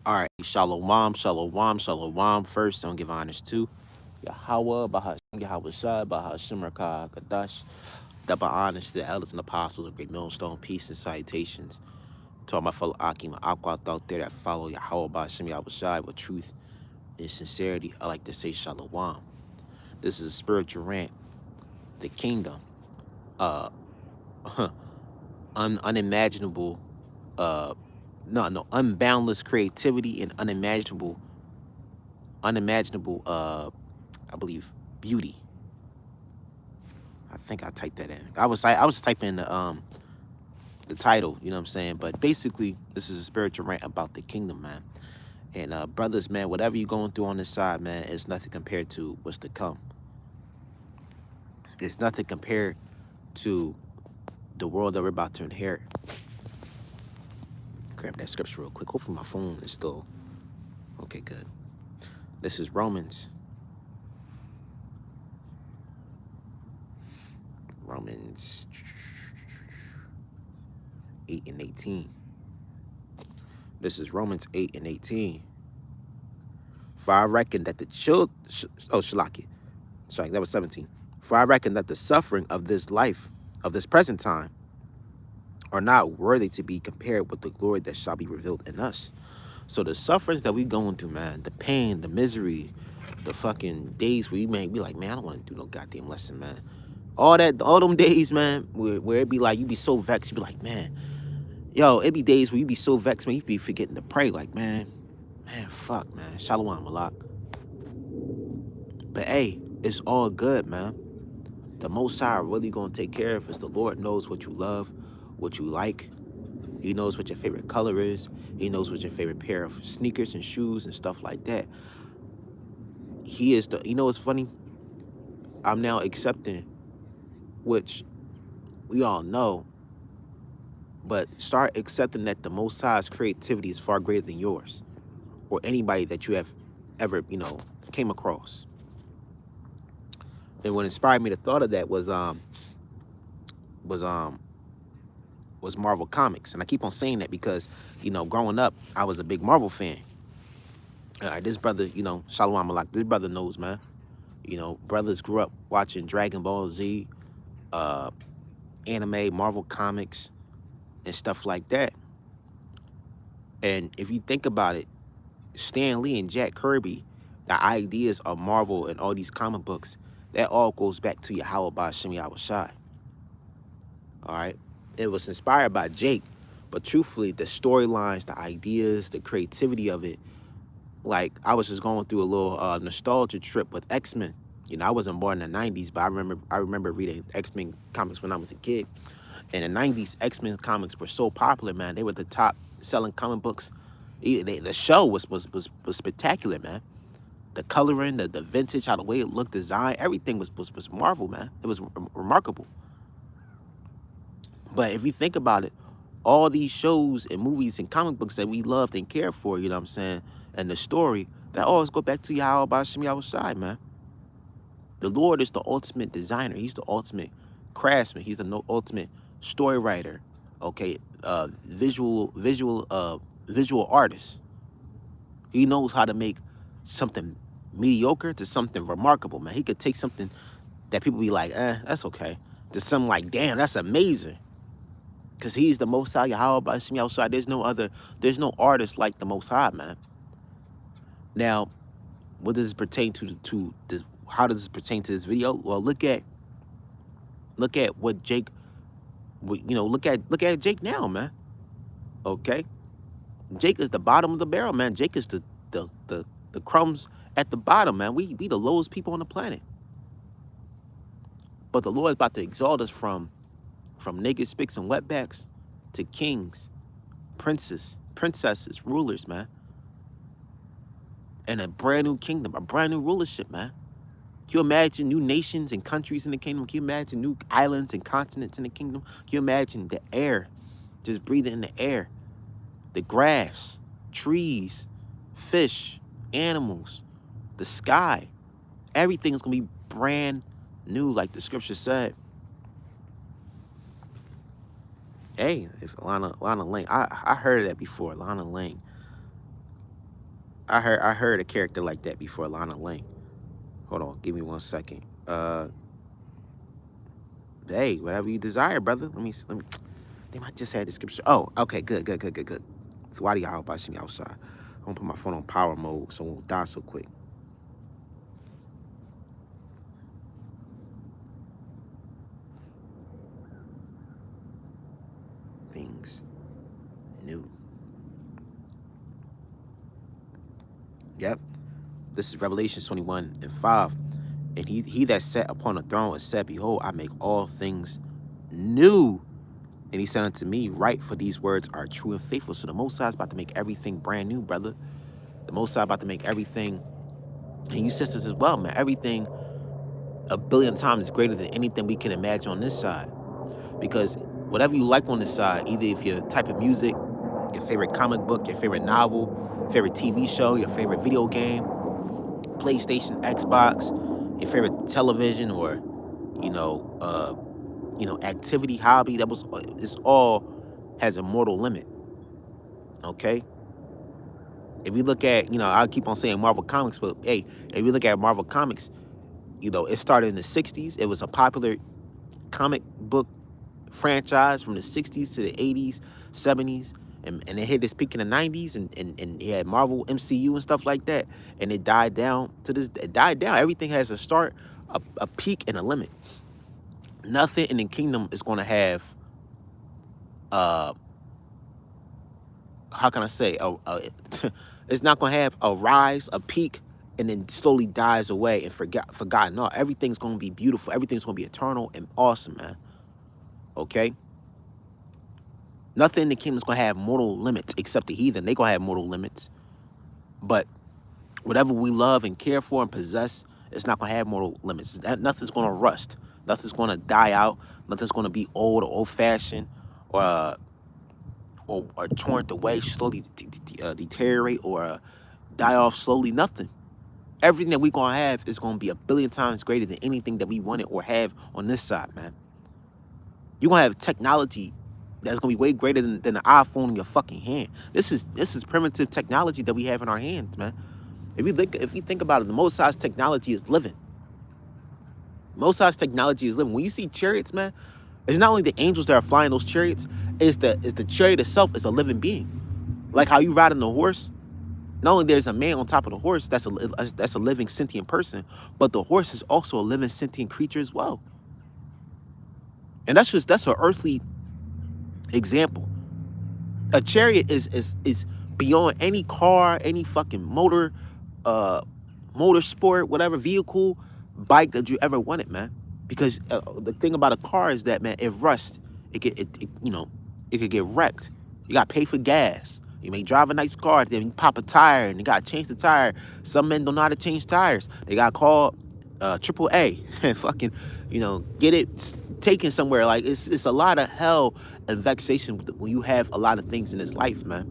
All right, shalom, shalom, shalom. First, don't give honors to Yahweh, Bahashem, Yahweh Shai, Bahashem, Rakah, Kadash. Double honors to the elders and apostles of Great Millstone, peace and salutations to all my fellow Akim and Aquat out there that follow Yahweh, Bahashem, Yahweh Shai with truth and sincerity. I like to say shalom. This is a spiritual rant, the kingdom, uh, unimaginable, uh, unboundless creativity and unimaginable, I believe, beauty. I think I typed that in. I was typing the title, you know what I'm saying? But basically, this is a spiritual rant about the kingdom, man. And brothers, man, whatever you're going through on this side, man, is nothing compared to what's to come. It's nothing compared to the world that we're about to inherit. Grab that scripture real quick. Hopefully my phone is still okay. Good. This is Romans 8 and 18. This is Romans 8 and 18. For I reckon that the children, Shalaki, sorry, that was 17. For I reckon that the suffering of this life, of this present time, are not worthy to be compared with the glory that shall be revealed in us. So the sufferings that we going through, man, the pain, the misery, the fucking days where you may be like, man, I don't want to do no goddamn lesson, man. All them days, man, where it be like, you be so vexed, you be like, man, yo, it be days where you be so vexed, man, you be forgetting to pray, like, man, fuck, man, shalom, malak. But hey, it's all good, man. The Most High really gonna take care of us. The Lord knows what you love, what you like. He knows what your favorite color is. He knows what your favorite pair of sneakers and shoes and stuff like that. He is the, you know what's funny? I'm now accepting, which we all know, but start accepting that the Most High's creativity is far greater than yours or anybody that you have ever, came across. And what inspired me to thought of that was Marvel Comics. And I keep on saying that because, growing up, I was a big Marvel fan. All right, this brother, Shalom Malak, this brother knows, man. Brothers grew up watching Dragon Ball Z, uh, anime, Marvel Comics, and stuff like that. And if you think about it, Stan Lee and Jack Kirby, the ideas of Marvel and all these comic books, that all goes back to Yahweh Ba'Shem Yahweh Shai. All right? It was inspired by Jake, but truthfully, the storylines, the ideas, the creativity of it, like, I was just going through a little nostalgia trip with X-Men. I wasn't born in the 90s, but I remember reading X-Men comics when I was a kid. In the 90s, X-Men comics were so popular, man. They were the top selling comic books. The show was spectacular, man. The coloring, the vintage, how the way it looked, design, everything was Marvel, man. It was remarkable. But if you think about it, all these shows and movies and comic books that we loved and cared for, you know what I'm saying, and the story, that always go back to Yahweh Ba'Shem Yahweh Shai, man. The Lord is the ultimate designer. He's the ultimate craftsman. He's the ultimate story writer. Okay, visual artist. He knows how to make something mediocre to something remarkable, man. He could take something that people be like, that's okay, to something like, damn, that's amazing. Because he's the Most High, Yahweh Ba'Shem Yahweh Shai. There's no artist like the Most High, man. Now, what does this pertain to this? How does this pertain to this video? Well, look at what Jake, look at Jake now, man. Okay, Jake is the bottom of the barrel, man. Jake is the crumbs at the bottom, man. We the lowest people on the planet. But the Lord is about to exalt us from naked spicks and wetbacks to kings, princesses, rulers, man. And a brand new kingdom, a brand new rulership, man. Can you imagine new nations and countries in the kingdom? Can you imagine new islands and continents in the kingdom? Can you imagine the air, just breathing in the air, the grass, trees, fish, animals, the sky? Everything is going to be brand new, like the scripture said. Hey, if Lana Lang, I heard that before, Lana Lang. I heard a character like that before, Lana Lang. Hold on, give me 1 second. Hey, whatever you desire, brother. Let me. They might just have the scripture. Oh, okay, good. So why do y'all about me outside? I'm gonna put my phone on power mode so it won't die so quick. Things new. Yep. This is Revelation 21:5. And he that sat upon the throne and said, Behold, I make all things new. And he said unto me, Write, for these words are true and faithful. So the Most High is about to make everything brand new, brother. The Most High about to make everything, and you sisters as well, man, everything a billion times greater than anything we can imagine on this side. Because whatever you like on this side, either if your type of music, your favorite comic book, your favorite novel, favorite TV show, your favorite video game, PlayStation, Xbox, your favorite television, or activity, hobby, it's all has a mortal limit. Okay. If you look at, I keep on saying Marvel Comics, but hey, if you look at Marvel Comics, it started in the 60s. It was a popular comic book franchise from the 60s to the 80s, 70s, and it hit its peak in the 90s, and it had Marvel MCU and stuff like that, and it died down. It died down. Everything has a start, a peak, and a limit. Nothing in the kingdom is going to have, how can I say, it's not going to have a rise, a peak, and then slowly dies away and forgotten. No, everything's going to be beautiful. Everything's going to be eternal and awesome, man. Okay? Nothing in the kingdom's going to have mortal limits except the heathen. They going to have mortal limits. But whatever we love and care for and possess, it's not going to have mortal limits. Nothing's going to rust. Nothing's going to die out. Nothing's going to be old or old-fashioned or torn away, slowly deteriorate or die off slowly. Nothing. Everything that we're going to have is going to be a billion times greater than anything that we wanted or have on this side, man. You're going to have technology that's going to be way greater than the iPhone in your fucking hand. This is primitive technology that we have in our hands, man. If you think about it, the Most High's technology is living. Most High's technology is living. When you see chariots, man, it's not only the angels that are flying those chariots, it's the chariot itself is a living being. Like how you ride on the horse, not only there's a man on top of the horse that's a living sentient person, but the horse is also a living sentient creature as well. And that's an earthly example. A chariot is beyond any car, any fucking motor sport, whatever vehicle, bike that you ever wanted, man. Because the thing about a car is that, man, it rusts. It could get wrecked. You got to pay for gas. You may drive a nice car, then you pop a tire, and you got to change the tire. Some men don't know how to change tires. They got to call AAA and fucking, get it taken somewhere. Like, it's a lot of hell and vexation when you have a lot of things in this life, man.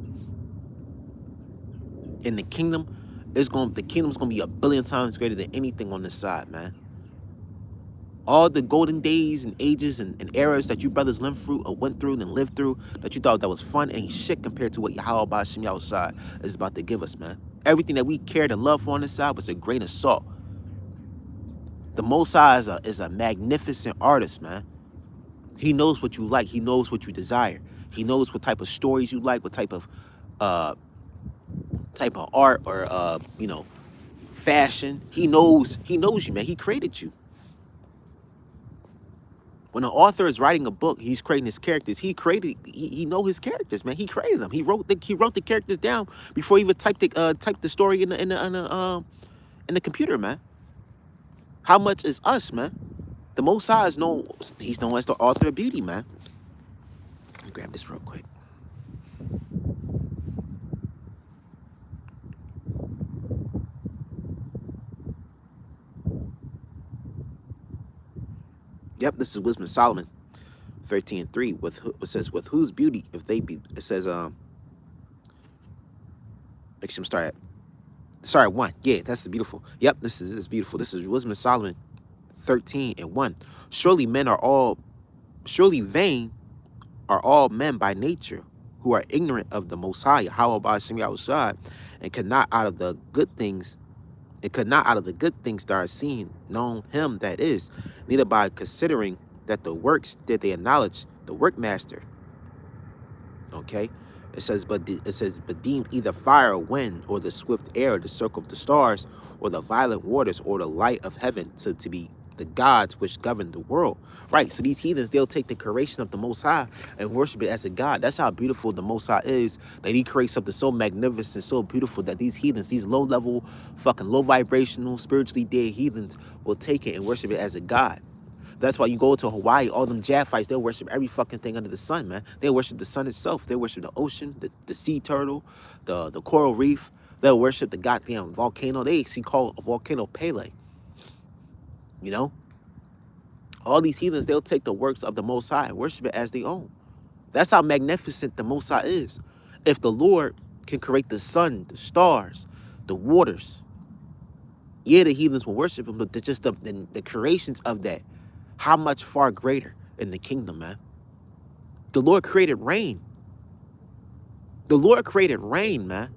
In the kingdom, the kingdom's gonna be a billion times greater than anything on this side, man. All the golden days and ages and eras that you brothers went through and lived through, that you thought that was fun, ain't shit compared to what Yahweh Bashim Yahushua is about to give us, man. Everything that we cared and loved for on this side was a grain of salt. The Most High is a magnificent artist, man. He knows what you like. He knows what you desire. He knows what type of stories you like, what type of art or fashion. He knows you, man. He created you. When an author is writing a book, he's creating his characters. He know his characters, man. He created them. He wrote the characters down before he even typed the story in the computer, man. How much is us, man? The Most High he's known as the author of beauty, man. Let me grab this real quick. Yep, this is Wisdom of Solomon 13:3. It says, with whose beauty, if they be, it says, make sure start at 1. Yeah, that's beautiful. Yep, this is beautiful. This is Wisdom of Solomon 13:1. Surely vain are all men by nature, who are ignorant of the Most High, how about Shemi outside, and could not out of the good things, it could not out of the good things that are seen known him that is, neither by considering that the works that they acknowledge the workmaster. Okay, it says, but deemed either fire or wind, or the swift air, the circle of the stars, or the violent waters, or the light of heaven to be the gods which govern the world. Right. So these heathens, they'll take the creation of the Most High and worship it as a god. That's how beautiful the Most High is. That He creates something so magnificent, so beautiful, that these heathens, these low level, fucking low vibrational, spiritually dead heathens, will take it and worship it as a god. That's why you go to Hawaii, all them Japhites, they'll worship every fucking thing under the sun, man. They worship the sun itself. They worship the ocean, the sea turtle, the coral reef. They'll worship the goddamn volcano. They actually call a volcano Pele. You know? All these heathens, they'll take the works of the Most High and worship it as their own. That's how magnificent the Most High is. If the Lord can create the sun, the stars, the waters, yeah, the heathens will worship him, but just the creations of that, how much far greater in the kingdom, man. The Lord created rain. The Lord created rain, man.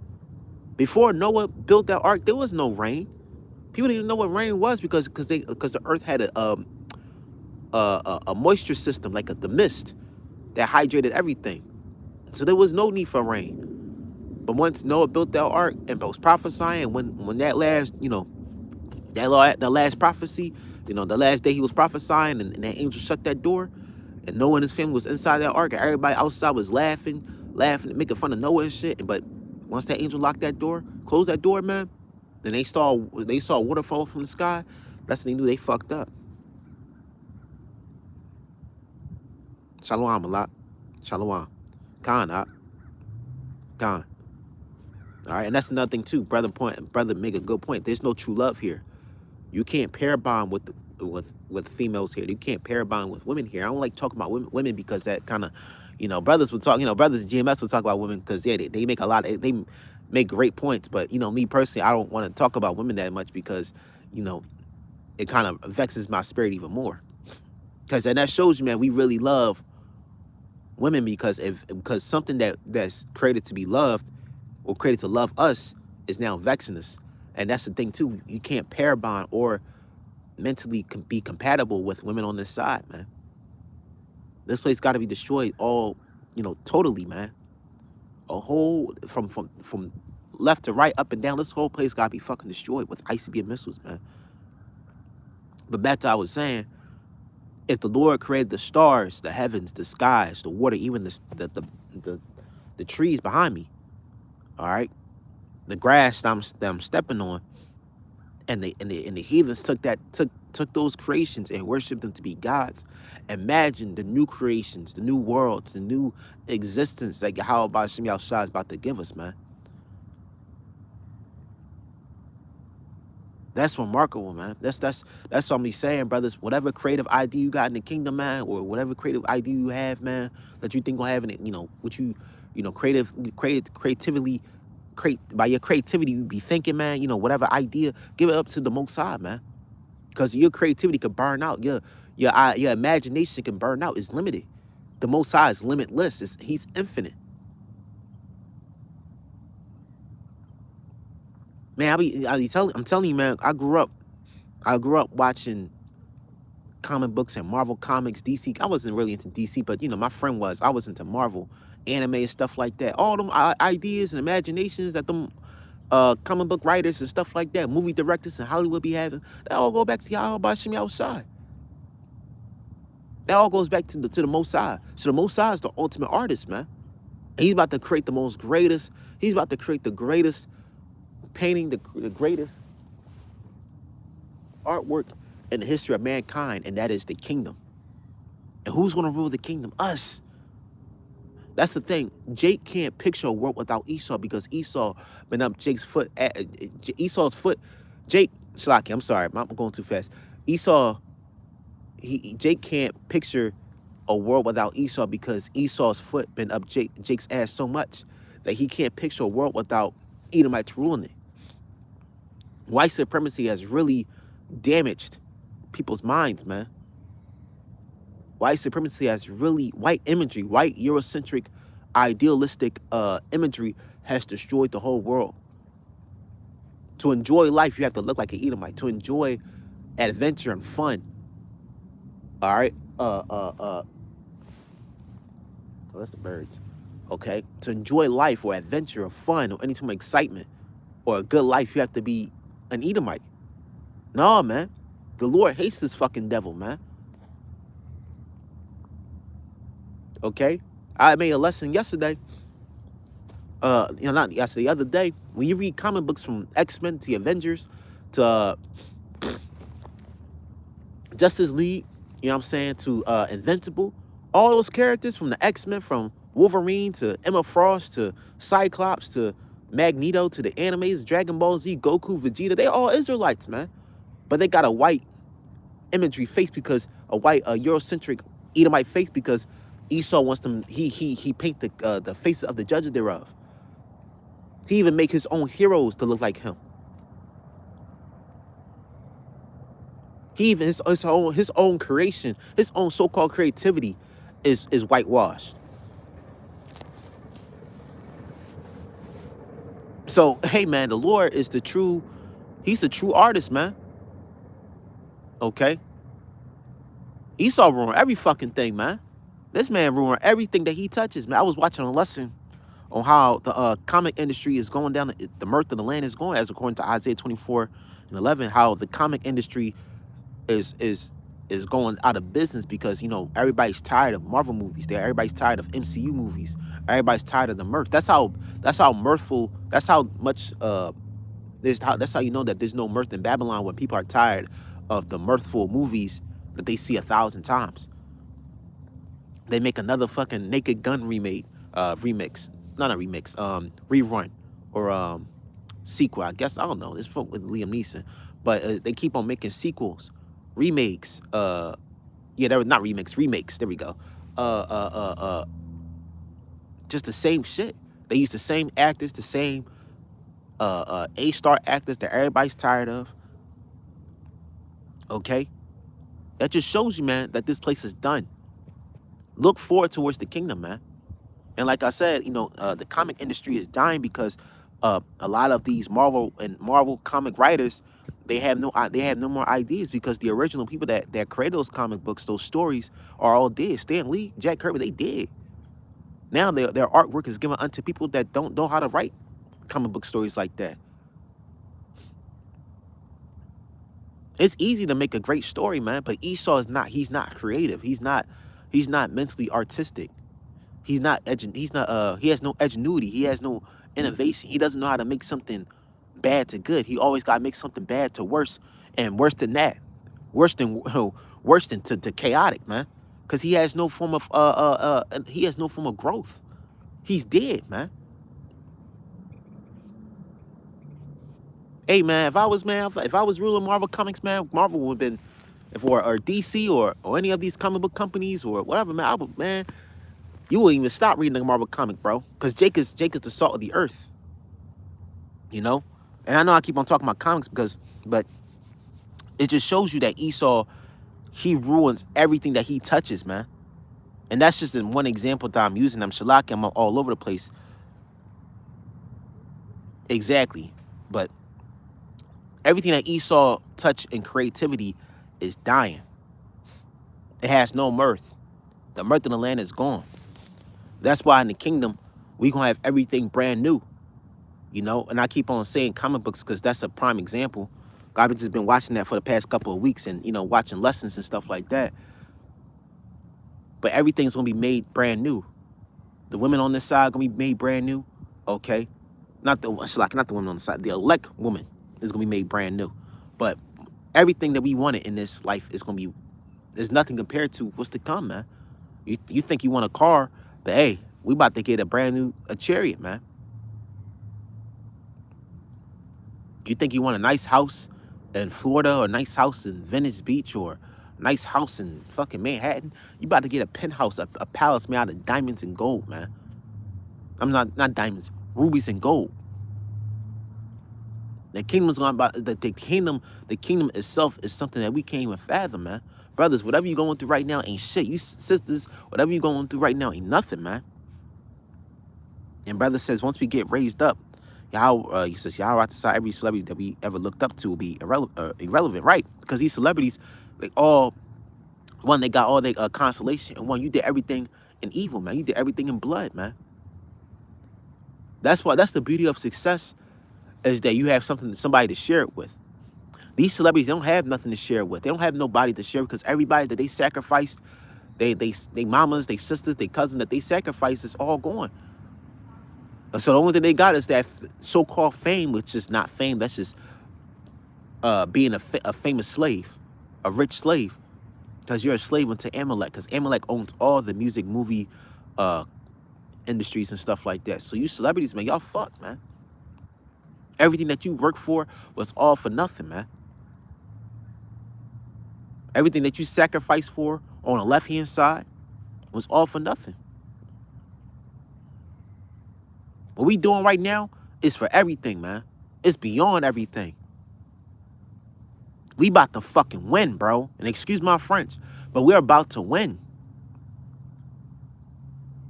Before Noah built that ark, there was no rain. People didn't even know what rain was because the earth had a moisture system, like the mist that hydrated everything. So there was no need for rain. But once Noah built that ark and was prophesying, when that last, that last prophecy, the last day he was prophesying, and that angel shut that door, and Noah and his family was inside that ark, and everybody outside was laughing, making fun of Noah and shit. But once that angel locked that door, closed that door, man, and they saw waterfall from the sky, that's when they knew they fucked up. Shalom, a lot. Shalom. Khan, Khan. All right, and that's another thing too. Brother make a good point. There's no true love here. You can't pair bond with females here. You can't pair bond with women here. I don't like talking about women because that kind of, brothers would talk. Brothers GMS would talk about women because yeah, they make they make great points. But me personally, I don't want to talk about women that much because it kind of vexes my spirit even more. Because that shows you, man, we really love women because something that's created to be loved or created to love us is now vexing us. And that's the thing too. You can't pair bond or mentally be compatible with women on this side, man. This place got to be destroyed all, totally, man. A whole from left to right, up and down. This whole place got to be fucking destroyed with ICBM missiles, man. But back to what I was saying, if the Lord created the stars, the heavens, the skies, the water, even the trees behind me, all right, the grass that I'm stepping on, and the heathens took those creations and worshiped them to be gods. Imagine the new creations, the new worlds, the new existence that how about Shemi Al-Shah is about to give us, man. That's remarkable, man. That's what I'm saying, brothers. Whatever creative idea you got in the kingdom, man, or whatever creative idea you have, man, that you think will have in it, what you, creatively, by your creativity, you be thinking, man, whatever idea, give it up to the Most High, man. Because your creativity could burn out. Your imagination can burn out. It's limited. The Most High is limitless. He's infinite. Man, I'm telling you, man, I grew up watching comic books and Marvel comics, DC. I wasn't really into DC, but my friend was. I was into Marvel, anime and stuff like that. All them ideas and imaginations that them comic book writers and stuff like that, movie directors in Hollywood be having, that all go back to y'all about Shemi Outside. That all goes back to the Most High. So the Most High is the ultimate artist, man. And he's about to create he's about to create the greatest painting, the greatest artwork in the history of mankind, and that is the kingdom. And who's going to rule the kingdom? Us. That's the thing. Jake can't picture a world without Esau because Esau been up Jake's foot. Esau's foot. Jake, Shalaki, I'm sorry. I'm going too fast. Jake can't picture a world without Esau because Esau's foot been up Jake's ass so much that he can't picture a world without Edomites ruling it. White supremacy has really damaged people's minds, man. White supremacy has really, white imagery, white Eurocentric idealistic imagery has destroyed the whole world. To enjoy life, you have to look like an Edomite. To enjoy adventure and fun, all right. Oh, that's the birds. Okay. To enjoy life or adventure or fun or any type of excitement or a good life, you have to be an Edomite. No, man. The Lord hates this fucking devil, man. Okay. I made a lesson yesterday. Not yesterday, the other day. When you read comic books from X-Men to Avengers to Justice League, you know what I'm saying, to Invincible, all those characters from the X-Men, from Wolverine to Emma Frost to Cyclops to Magneto to the animes, Dragon Ball Z, Goku, Vegeta, they all Israelites, man. But they got a white imagery face because a white Eurocentric Edomite face because Esau wants them. He paint the faces of the judges thereof. He even make his own heroes to look like him. He even his own creation, his own so-called creativity is whitewashed. So hey man, the Lord is the true, he's the true artist, man. Okay. Esau ruined every fucking thing, man. This man ruined everything that he touches, man. I was watching a lesson on how the comic industry is going down, the mirth of the land is going, as according to Isaiah 24:11, how the comic industry is going out of business because, you know, everybody's tired of Marvel movies. Everybody's tired of MCU movies. Everybody's tired of the mirth. That's how mirthful. That's how much. That's how you know that there's no mirth in Babylon, when people are tired of the mirthful movies that they see 1,000 times. They make another fucking Naked Gun remix, not a remix, rerun, or sequel. I guess, I don't know. It's with Liam Neeson, but they keep on making sequels, remakes. Yeah, there were not remakes. There we go. Just the same shit. They use the same actors, the same A-star actors that everybody's tired of. Okay, that just shows you, man, that this place is done. Look forward towards the kingdom, man. And like I said, you know, the comic industry is dying because a lot of these Marvel comic writers, they have no more ideas, because the original people that created those comic books, those stories, are all dead. Stan Lee, Jack Kirby, they did. Now their artwork is given unto people that don't know how to write comic book stories like that. It's easy to make a great story, man, but Esau is not. He's not creative. He's not mentally artistic. He has no ingenuity. He has no innovation. He doesn't know how to make something bad to good. He always got to make something bad to worse, and worse than that, worse than to chaotic, man. Because he has no form of growth. He's dead, man. Hey, man, if I was ruling Marvel Comics, man, Marvel would have been, or DC or any of these comic book companies or whatever, man, you wouldn't even stop reading the Marvel comic, bro. Because Jake is the salt of the earth. You know? And I know I keep on talking about comics but it just shows you that Esau, he ruins everything that he touches, man. And that's just one example that I'm using. I'm shalaking, I'm all over the place. Exactly. But everything that Esau touched in creativity is dying. It has no mirth. The mirth of the land is gone. That's why in the kingdom, we're going to have everything brand new. You know, and I keep on saying comic books because that's a prime example. I've just been watching that for the past couple of weeks and, you know, watching lessons and stuff like that. But everything's going to be made brand new. The women on this side going to be made brand new. Okay. Not the women on the side. The elect woman is going to be made brand new. But everything that we wanted in this life is going to be, there's nothing compared to what's to come, man. You think you want a car, but hey, we about to get a brand new chariot, man. You think you want a nice house in Florida, or a nice house in Venice Beach, or a nice house in fucking Manhattan? You about to get a penthouse, a palace made out of diamonds and gold, man. I'm not diamonds, rubies and gold. The kingdom's going about the kingdom itself is something that we can't even fathom, man. Brothers, whatever you're going through right now ain't shit. You sisters, whatever you're going through right now ain't nothing, man. And brother says, once we get raised up, y'all, he says, y'all right decide every celebrity that we ever looked up to will be irrelevant, right? Because these celebrities, they all, one, they got all their consolation, and one, you did everything in evil, man. You did everything in blood, man. That's why, that's the beauty of success, is that you have something, somebody to share it with. These celebrities, they don't have nothing to share it with. They don't have nobody to share, because everybody that they sacrificed, they mamas, they sisters, they cousins that they sacrificed is all gone. So the only thing they got is that so-called fame, which is not fame. That's just being a famous slave, a rich slave, because you're a slave unto Amalek, because Amalek owns all the music, movie industries and stuff like that. So you celebrities, man, y'all fucked, man. Everything that you worked for was all for nothing, man. Everything that you sacrificed for on the left-hand side was all for nothing. What we doing right now is for everything, man. It's beyond everything. We about to fucking win, bro. And excuse my French, but we're about to win.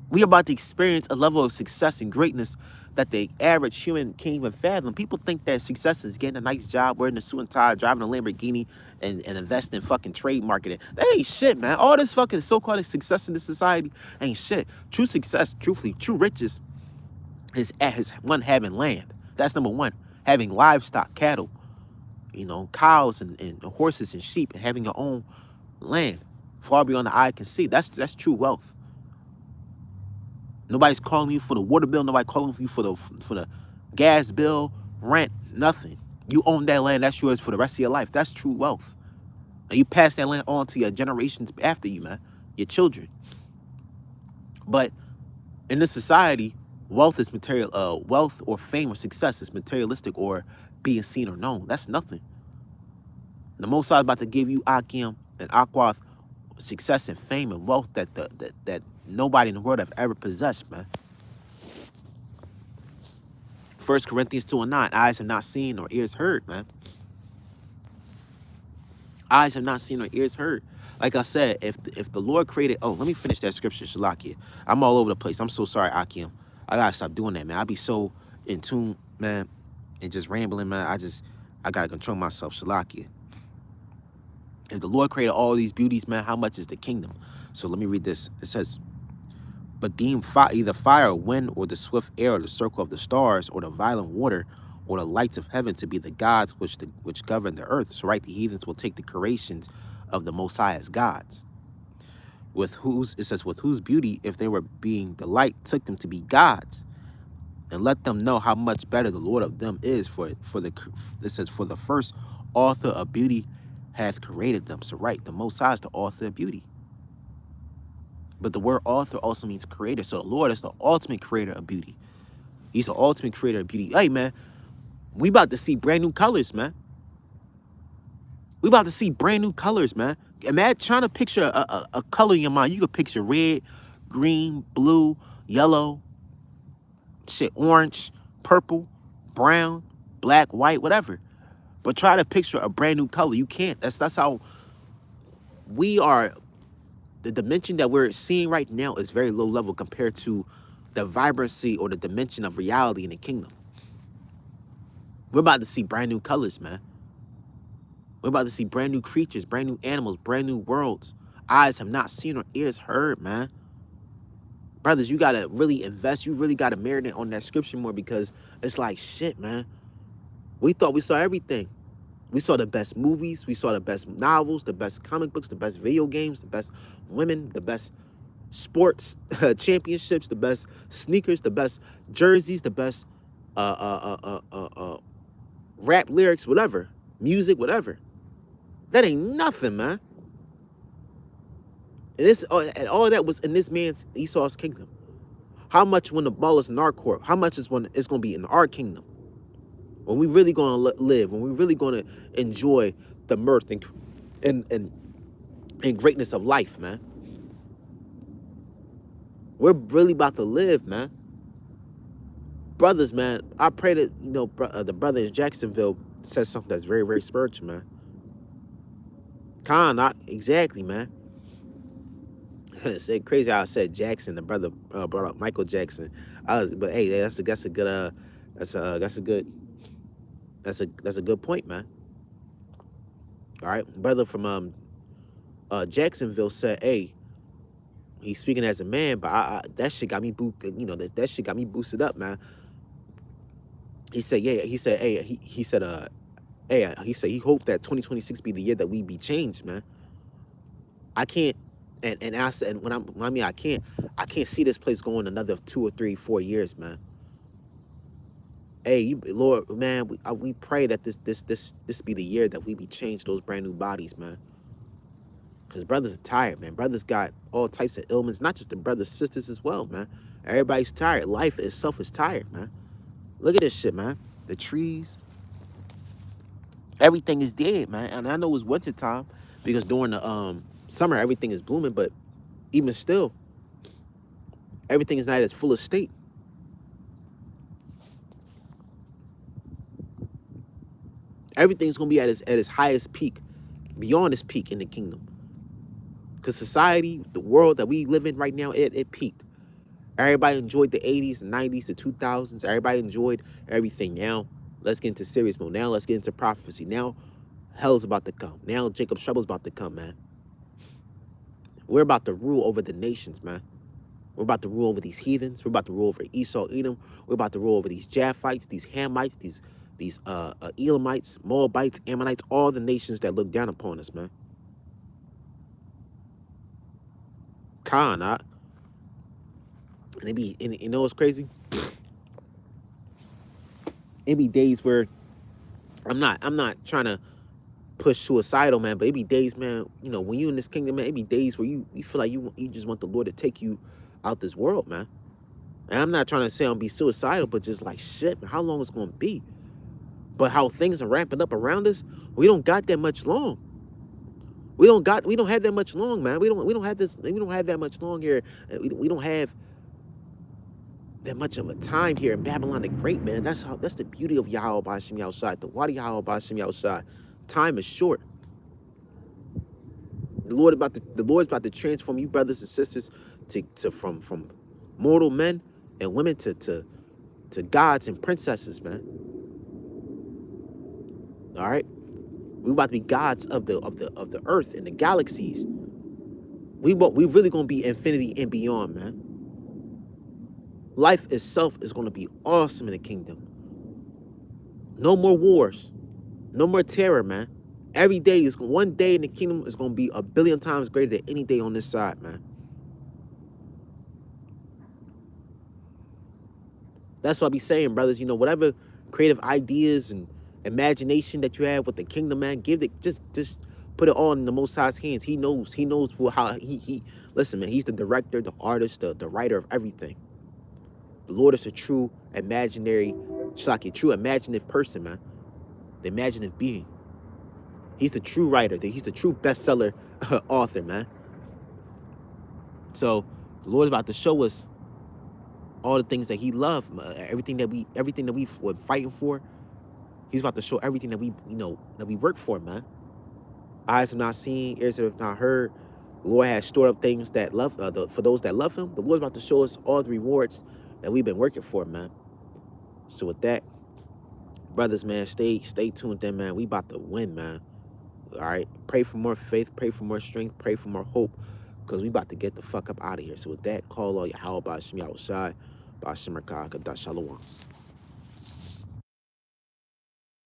We're about to experience a level of success and greatness that the average human can't even fathom. People think that success is getting a nice job, wearing a suit and tie, driving a Lamborghini, and investing in fucking trade marketing. That ain't shit, man. All this fucking so-called success in this society ain't shit. True success, truthfully, true riches is one, having land. That's number one. Having livestock, cattle, you know, cows and horses and sheep, and having your own land far beyond the eye can see. That's true wealth. Nobody's calling you for the water bill. Nobody calling you for the gas bill, rent, nothing. You own that land. That's yours for the rest of your life. That's true wealth. And you pass that land on to your generations after you, man, your children. But in this society, wealth is material. Wealth or fame or success is materialistic or being seen or known. That's nothing. The Most High is about to give you Akim and Akwath success and fame and wealth that nobody in the world have ever possessed, man. 1 Corinthians 2:9, eyes have not seen or ears heard, man. Eyes have not seen or ears heard. Like I said, if the Lord created, oh, let me finish that scripture, Shalakia. I'm all over the place. I'm so sorry, Akim. I gotta stop doing that, man. I be so in tune, man, and just rambling, man. I gotta control myself, Shalakia. If the Lord created all these beauties, man, how much is the kingdom? So let me read this. It says, but deem either fire or wind or the swift air or the circle of the stars or the violent water or the lights of heaven to be the gods which govern the earth. So right, the heathens will take the creations of the Most High as gods. With whose, it says, with whose beauty, if they were being the light, took them to be gods. And let them know how much better the Lord of them is. It says, for the first author of beauty hath created them. So right, the Most High is the author of beauty. But the word author also means creator. So the Lord is the ultimate creator of beauty. He's the ultimate creator of beauty. Hey, man, we about to see brand new colors, man. We about to see brand new colors, man. Imagine trying to picture a color in your mind. You could picture red, green, blue, yellow, shit, orange, purple, brown, black, white, whatever. But try to picture a brand new color. You can't. That's how we are. The dimension that we're seeing right now is very low level compared to the vibrancy or the dimension of reality in the kingdom. We're about to see brand new colors, man. We're about to see brand new creatures, brand new animals, brand new worlds. Eyes have not seen or ears heard, man. Brothers, you got to really invest. You really got to marinate on that scripture more, because it's like, shit, man. We thought we saw everything. We saw the best movies. We saw the best novels, the best comic books, the best video games, the best women, the best sports championships, the best sneakers, the best jerseys, the best rap lyrics, whatever, music, whatever. That ain't nothing, man. And all that was in this man's Esau's kingdom. How much when the ball is in our court? How much is when it's going to be in our kingdom? When we really going to live, when we really going to enjoy the mirth and greatness of life, man. We're really about to live, man. Brothers, man, I pray that, you know, the brother in Jacksonville says something that's very, very spiritual, man. Exactly, man. It's crazy how I said Jackson. The brother brought up Michael Jackson. But hey, that's a good that's a good point, man. All right, brother from Jacksonville said, hey, he's speaking as a man, but that shit got me that shit got me boosted up, man. He said, yeah, he said, hey, he said, hey, he said he hoped that 2026 be the year that we be changed, man. I can't, and I said, and I mean, I can't see this place going another 2 or 3, 4 years, man. Hey, Lord, man, we pray that this be the year that we be changed those brand new bodies, man. Because brothers are tired, man. Brothers got all types of ailments, not just the brothers, sisters as well, man. Everybody's tired. Life itself is tired, man. Look at this shit, man. The trees, everything is dead, man. And I know it's winter time because during the summer everything is blooming, but even still, everything is not as full of state. Everything's gonna be at its highest peak, beyond its peak in the kingdom. Because society, the world that we live in right now, it peaked. Everybody enjoyed the 80s, and 90s, the 2000s. Everybody enjoyed everything. Now, let's get into serious mode. Now, let's get into prophecy. Now, hell's about to come. Now, Jacob's trouble's about to come, man. We're about to rule over the nations, man. We're about to rule over these heathens. We're about to rule over Esau, Edom. We're about to rule over these Japhites, these Hamites, these Elamites, Moabites, Ammonites, all the nations that look down upon us, man. Khan, and it be, and you know what's crazy? It be days where I'm not trying to push suicidal, man, but it be days, man, you know, when you in this kingdom, man, it be days where you feel like you just want the Lord to take you out this world, man. And I'm not trying to say I'm be suicidal, but just like, shit, man, how long it's gonna be? But how things are ramping up around us, we don't got that much long. We don't have that much long, man. We don't have that much long here. We don't have that much of a time here in Babylon the Great, man. That's the beauty of Yahweh Bashim Yahushai. The Wadi Yahweh Bashim Yahushai. Time is short. The Lord's about to transform you, brothers and sisters, from mortal men and women to gods and princesses, man. All right, we about to be gods of the earth and the galaxies. We really gonna be infinity and beyond, man. Life itself is gonna be awesome in the kingdom. No more wars, no more terror, man. One day in the kingdom is gonna be 1,000,000,000 times greater than any day on this side, man. That's what I be saying, brothers. You know, whatever creative ideas and imagination that you have with the kingdom, man, just put it all in the Most High's hands. He knows how he listen, man. He's the director, the artist, the writer of everything. The Lord is a true true imaginative person, man. The imaginative being. He's the true writer. He's the true bestseller author, man. So the Lord is about to show us all the things that He loves, everything that we were fighting for. He's about to show everything that we work for, man. Eyes have not seen, ears have not heard. The Lord has stored up things that love for those that love Him. The Lord's about to show us all the rewards that we've been working for, man. So with that, brothers, man, stay tuned in, man. We about to win, man. All right, pray for more faith, pray for more strength, pray for more hope, because we about to get the fuck up out of here. So with that, call all Yahweh Bashim Yahushai, Bashim Rakah, Kadah Shalom.